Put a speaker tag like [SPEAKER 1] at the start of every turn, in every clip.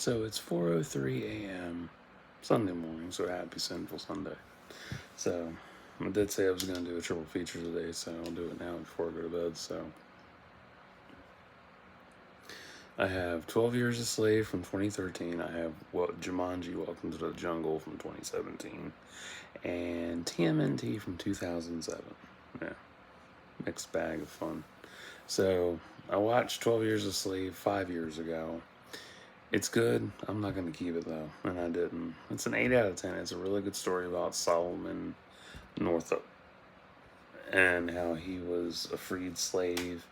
[SPEAKER 1] So it's 4:03 a.m. Sunday morning, so happy Sinful Sunday. So I did say I was going to do a triple feature today, so I'll do it now before I go to bed. So I have 12 Years a Slave from 2013. I have Jumanji, Welcome to the Jungle from 2017. And TMNT from 2007. Yeah, mixed bag of fun. So I watched 12 Years a Slave 5 years ago. It's good. I'm not going to keep it though, and I didn't. It's an 8 out of 10. It's a really good story about Solomon Northup and how he was a freed slave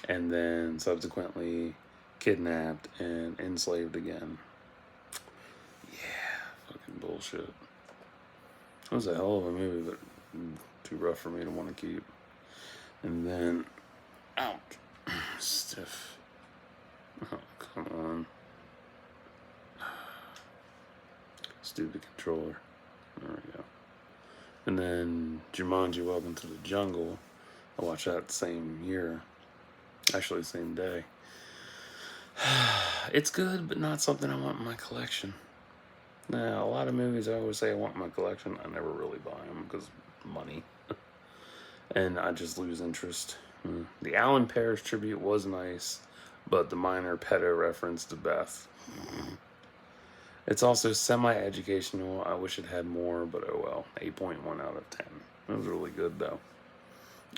[SPEAKER 1] and then subsequently kidnapped and enslaved again. Yeah, fucking bullshit. It was a hell of a movie, but too rough for me to want to keep. And then, ouch, stiff. Oh, come on. Stupid controller. There we go. And then Jumanji, Welcome to the Jungle. I watched that same year. Actually, same day. It's good, but not something I want in my collection. Now, a lot of movies I always say I want in my collection. I never really buy them because money. And I just lose interest. The Alan Parrish tribute was nice, but the minor pedo reference to Beth. It's also semi-educational. I wish it had more, but oh well. 8.1 out of 10. It was really good, though.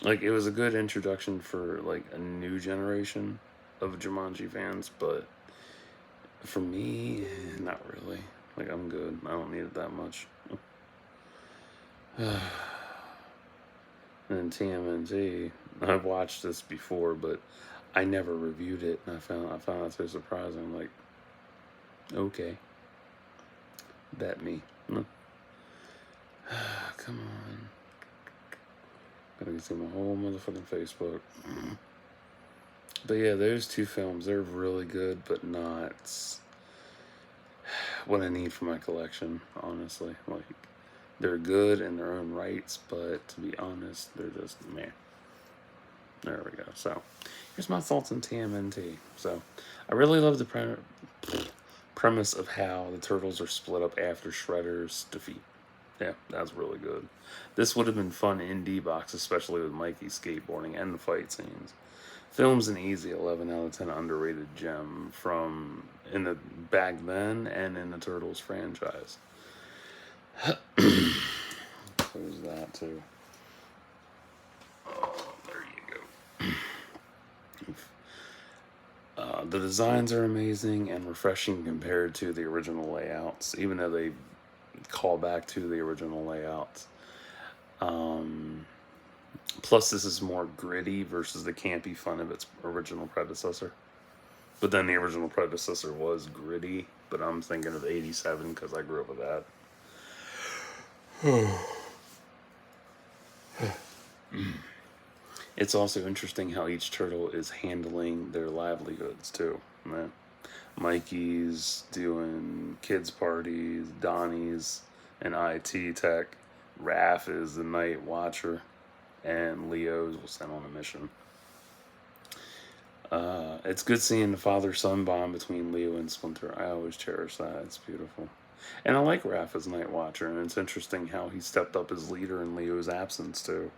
[SPEAKER 1] Like, it was a good introduction for, like, a new generation of Jumanji fans, but for me, not really. Like, I'm good. I don't need it that much. And TMNT, I've watched this before, but I never reviewed it, and I found it so surprising. Like, okay. Bet me. Come on. Gotta get through my whole motherfucking Facebook. But yeah, those two films, they're really good, but not what I need for my collection, honestly. Like, they're good in their own rights, but to be honest, they're just meh. There we go. So, here's my thoughts on TMNT. So, I really love the premise of how the turtles are split up after Shredder's defeat. Yeah, that's really good. This would have been fun in D-Box, especially with Mikey skateboarding and the fight scenes. Film's an easy 11 out of 10 underrated gem from in the back then and in the Turtles franchise. Close that too. Oh, there you go. The designs are amazing and refreshing compared to the original layouts, even though they call back to the original layouts. Plus, this is more gritty versus the campy fun of its original predecessor. But then the original predecessor was gritty, but I'm thinking of 87 because I grew up with that. It's also interesting how each turtle is handling their livelihoods, too. Man. Mikey's doing kids' parties, Donnie's an IT tech, Raph is the night watcher, and Leo's was sent on a mission. It's good seeing the father-son bond between Leo and Splinter. I always cherish that. It's beautiful. And I like Raph as Night Watcher, and it's interesting how he stepped up as leader in Leo's absence, too.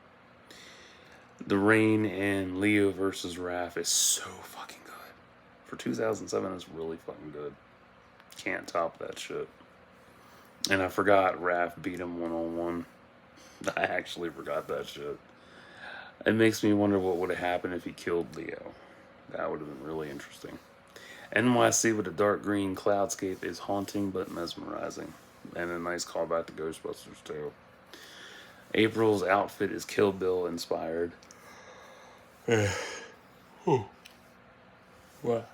[SPEAKER 1] The Rain in Leo versus Raph is so fucking good. For 2007, it's really fucking good. Can't top that shit. And I forgot Raph beat him one-on-one. I actually forgot that shit. It makes me wonder what would have happened if he killed Leo. That would have been really interesting. NYC with a dark green cloudscape is haunting but mesmerizing. And a nice callback to Ghostbusters, too. April's outfit is Kill Bill inspired. What?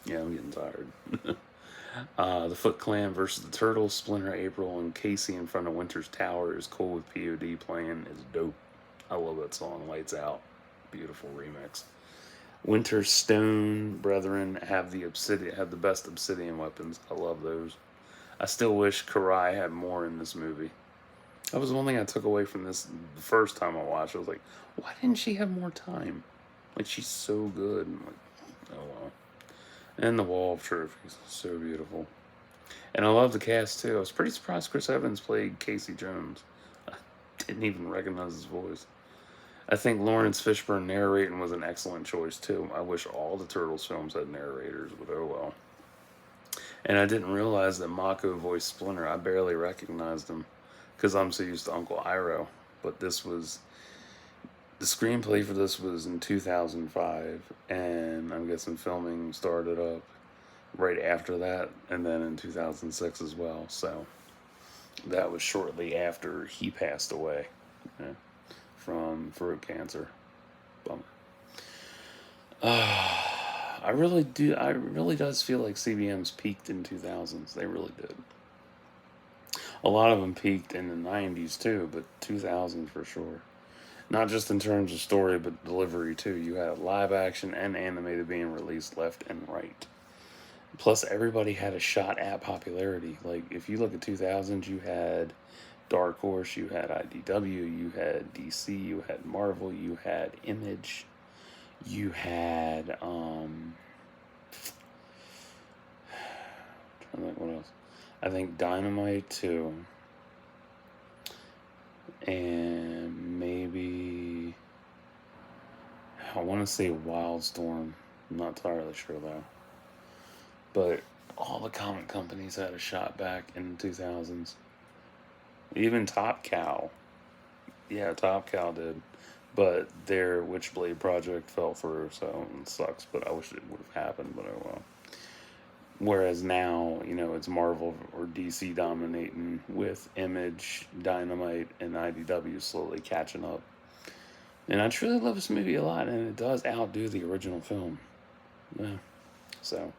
[SPEAKER 1] Yeah, I'm getting tired. The Foot Clan versus the Turtles, Splinter, April, and Casey in front of Winter's Tower is cool with POD playing. Is dope. I love that song. Lights Out. Beautiful remix. Winter's Stone Brethren have the best obsidian weapons. I love those. I still wish Karai had more in this movie. That was one thing I took away from this the first time I watched. I was like, why didn't she have more time? Like, she's so good. I'm like, oh well. And the wall of trophies. So beautiful. And I love the cast too. I was pretty surprised Chris Evans played Casey Jones. I didn't even recognize his voice. I think Lawrence Fishburne narrating was an excellent choice too. I wish all the Turtles films had narrators, but oh well. And I didn't realize that Mako voiced Splinter. I barely recognized him because I'm so used to Uncle Iroh. But this was the screenplay for this was in 2005, and I'm guessing filming started up right after that, and then in 2006 as well. So that was shortly after he passed away, yeah, from throat cancer. Bummer. I really do. I really does feel like CBMs peaked in 2000s. They really did. A lot of them peaked in the 90s too, but 2000s for sure. Not just in terms of story, but delivery too. You had live action and animated being released left and right. Plus, everybody had a shot at popularity. Like, if you look at 2000s, you had Dark Horse, you had IDW, you had DC, you had Marvel, you had Image, you had, I think what else? I think Dynamite too. And maybe, I want to say Wildstorm. I'm not entirely sure though. But all the comic companies had a shot back in the 2000s. Even Top Cow. Yeah, Top Cow did. But their Witchblade project fell through, so it sucks. But I wish it would have happened, but oh well. Whereas now, it's Marvel or DC dominating with Image, Dynamite, and IDW slowly catching up. And I truly love this movie a lot, and it does outdo the original film. Yeah. So,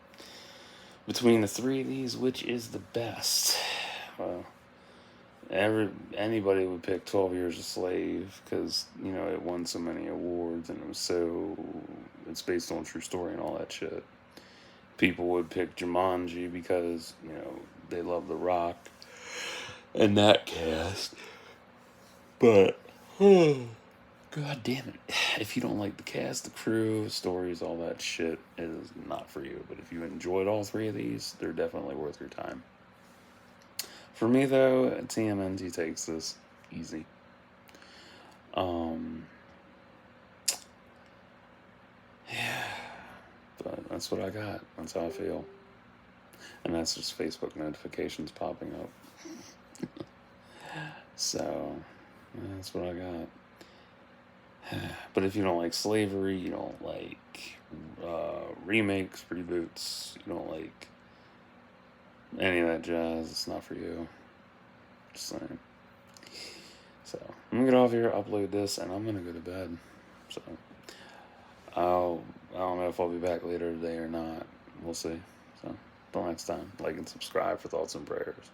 [SPEAKER 1] between the three of these, which is the best? Well, anybody would pick 12 Years a Slave because it won so many awards and it's based on a true story and all that shit. People would pick Jumanji because they love The Rock and that cast. But god damn it, if you don't like the cast, the crew, stories, all that shit, it is not for you. But if you enjoyed all three of these, they're definitely worth your time. For me, though, TMNT takes this easy. Yeah, but that's what I got. That's how I feel. And that's just Facebook notifications popping up. So, that's what I got. But if you don't like slavery, you don't like remakes, reboots, you don't like any of that jazz, it's not for you. Just saying. So, I'm gonna get off here, upload this, and I'm gonna go to bed. So, I don't know if I'll be back later today or not. We'll see. So, until next time, like and subscribe for thoughts and prayers.